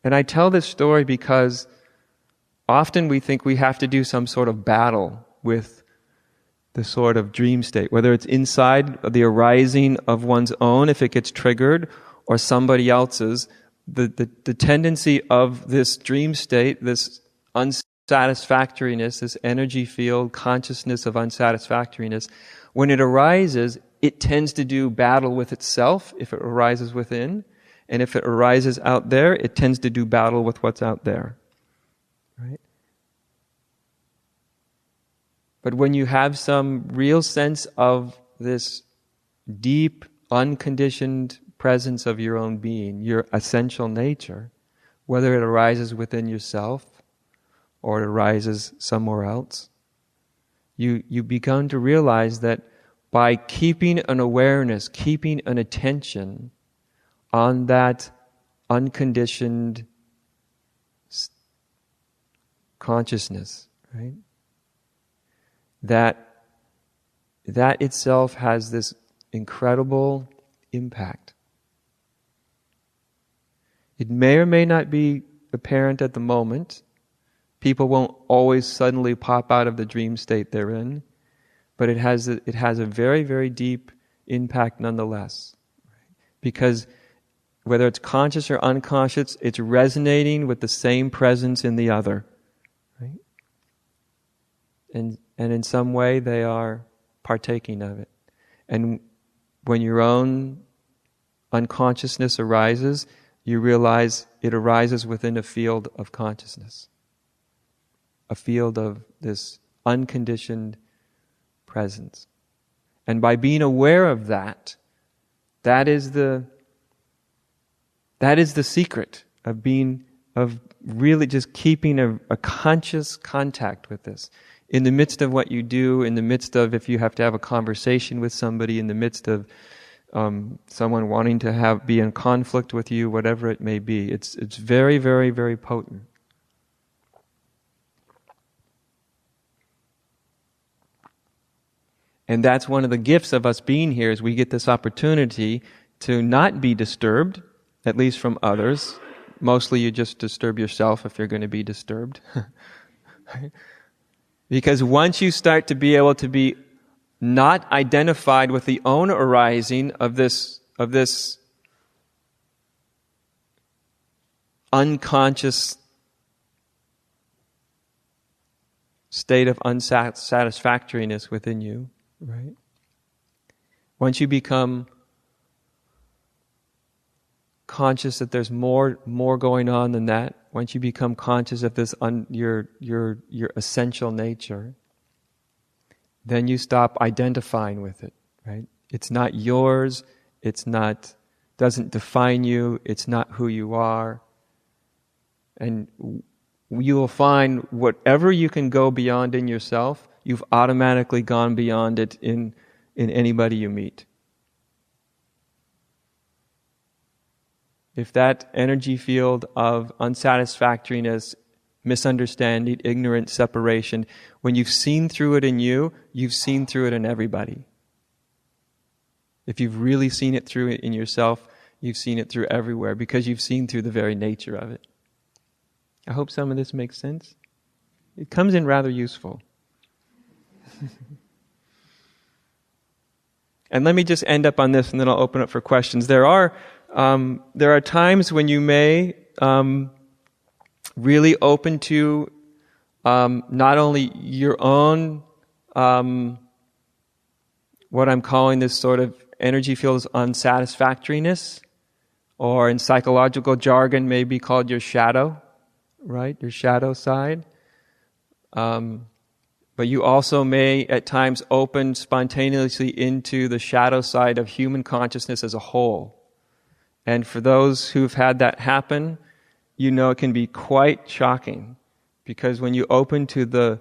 And I tell this story because often we think we have to do some sort of battle with the sort of dream state, whether it's inside the arising of one's own, if it gets triggered, or somebody else's. The tendency of this dream state, this unsatisfactoriness, this energy field, consciousness of unsatisfactoriness, when it arises, it tends to do battle with itself if it arises within. And if it arises out there, it tends to do battle with what's out there. Right? But when you have some real sense of this deep, unconditioned presence of your own being, your essential nature, whether it arises within yourself or it arises somewhere else, you begin to realize that by keeping an awareness, keeping an attention on that unconditioned consciousness, right? That itself has this incredible impact. It may or may not be apparent at the moment. People won't always suddenly pop out of the dream state they're in, but it has a very, very deep impact nonetheless. Because whether it's conscious or unconscious, it's resonating with the same presence in the other. Right? And in some way they are partaking of it. And when your own unconsciousness arises, you realize it arises within a field of consciousness. A field of this unconditioned presence. And by being aware of that, that is the secret of really just keeping a conscious contact with this. In the midst of what you do, in the midst of if you have to have a conversation with somebody, in the midst of someone wanting to be in conflict with you, whatever it may be, it's very, very, very potent. And that's one of the gifts of us being here, is we get this opportunity to not be disturbed, at least from others. Mostly you just disturb yourself if you're going to be disturbed. Because once you start to be able to be not identified with the own arising of this unconscious state of unsatisfactoriness within you, right? Once you become conscious that there's more going on than that, once you become conscious of this your essential nature, then you stop identifying with it, right? It's not yours, doesn't define you, it's not who you are. And you will find whatever you can go beyond in yourself, you've automatically gone beyond it in anybody you meet. If that energy field of unsatisfactoriness, misunderstanding, ignorance, separation, when you've seen through it in you, you've seen through it in everybody. If you've really seen it through it in yourself, you've seen it through everywhere, because you've seen through the very nature of it. I hope some of this makes sense. It comes in rather useful. And let me just end up on this, and then I'll open up for questions. There are times when you may really open to not only your own, what I'm calling this sort of energy field unsatisfactoriness, or in psychological jargon may be called your shadow, right? Your shadow side. But you also may at times open spontaneously into the shadow side of human consciousness as a whole. And for those who've had that happen, you know it can be quite shocking, because when you open to the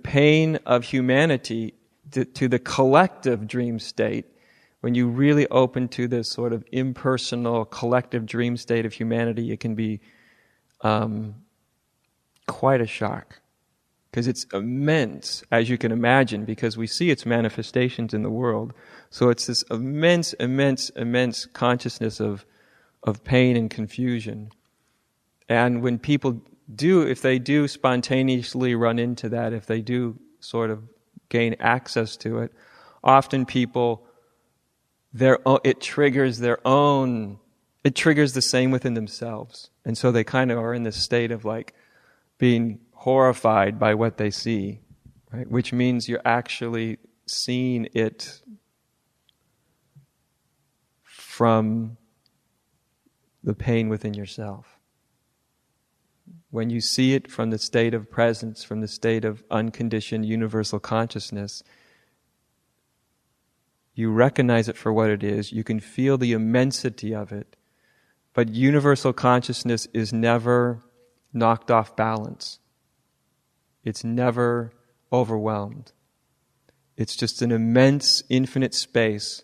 pain of humanity, to the collective dream state, when you really open to this sort of impersonal collective dream state of humanity, it can be quite a shock. Because it's immense, as you can imagine, because we see its manifestations in the world. So it's this immense, immense, immense consciousness of pain and confusion. And when people do, if they do spontaneously run into that, if they do sort of gain access to it, often people, it triggers the same within themselves. And so they kind of are in this state of like being horrified by what they see, right? Which means you're actually seeing it from the pain within yourself. When you see it from the state of presence, from the state of unconditioned universal consciousness, you recognize it for what it is, you can feel the immensity of it, but universal consciousness is never knocked off balance. It's never overwhelmed. It's just an immense, infinite space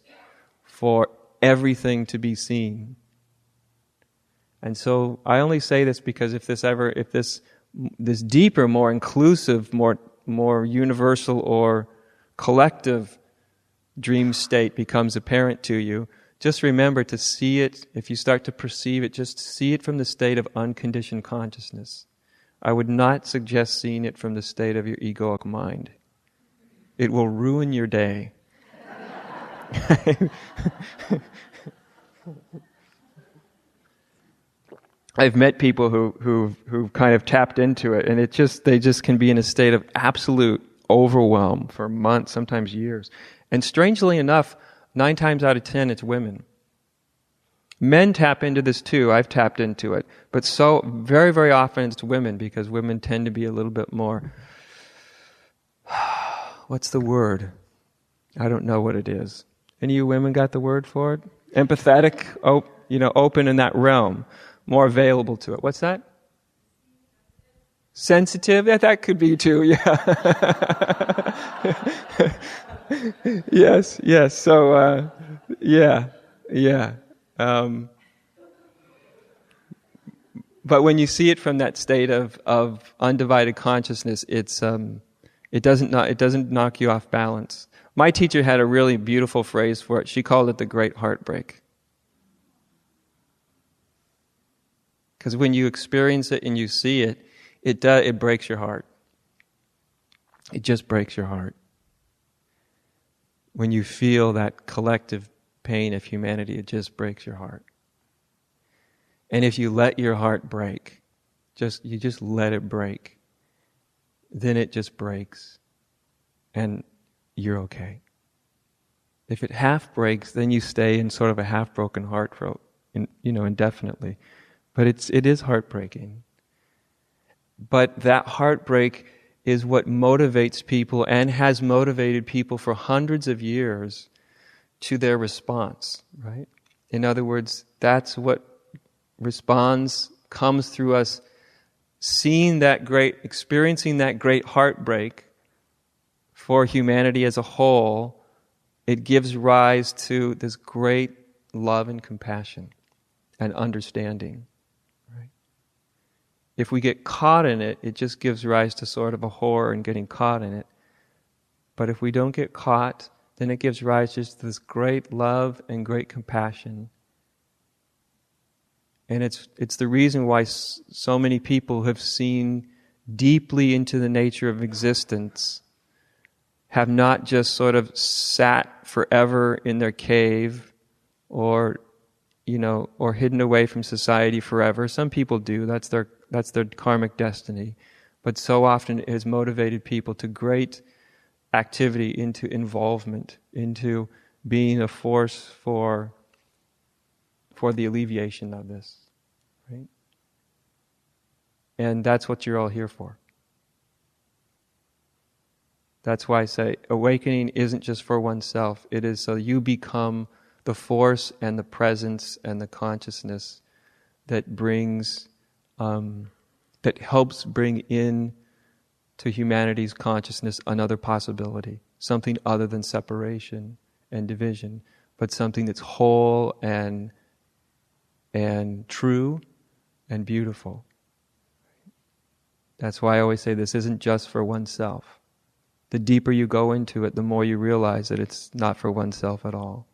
for everything to be seen. And so I only say this because if this deeper, more inclusive, more universal or collective dream state becomes apparent to you, just remember to see it. If you start to perceive it, just see it from the state of unconditioned consciousness. I would not suggest seeing it from the state of your egoic mind. It will ruin your day. I've met people who kind of tapped into it, and they just can be in a state of absolute overwhelm for months, sometimes years. And strangely enough, 9 times out of 10, it's women. Men tap into this too. I've tapped into it, but so very, very often it's women, because women tend to be a little bit more. What's the word? I don't know what it is. Any of you women got the word for it? Empathetic, open in that realm. More available to it. What's that? Sensitive? That could be too, yeah. Yes. So, yeah. But when you see it from that state of undivided consciousness, it doesn't knock you off balance. My teacher had a really beautiful phrase for it. She called it the great heartbreak. Because when you experience it and you see it, it breaks your heart. It just breaks your heart. When you feel that collective pain of humanity, it just breaks your heart. And if you let your heart break, you just let it break, then it just breaks, and you're okay. If it half breaks, then you stay in sort of a half-broken heart for indefinitely. But it is heartbreaking. But that heartbreak is what motivates people and has motivated people for hundreds of years to their response, right? In other words, that's what comes through us experiencing that great heartbreak for humanity as a whole. It gives rise to this great love and compassion and understanding. If we get caught in it, it just gives rise to sort of a horror in getting caught in it. But if we don't get caught, then it gives rise just to this great love and great compassion. And it's the reason why so many people have seen deeply into the nature of existence, have not just sort of sat forever in their cave or hidden away from society forever. Some people do. That's their karmic destiny. But so often it has motivated people to great activity, into involvement, into being a force for the alleviation of this. Right? And that's what you're all here for. That's why I say awakening isn't just for oneself. It is so you become the force and the presence and the consciousness that helps bring in to humanity's consciousness another possibility, something other than separation and division, but something that's whole and true and beautiful. That's why I always say this isn't just for oneself. The deeper you go into it, the more you realize that it's not for oneself at all.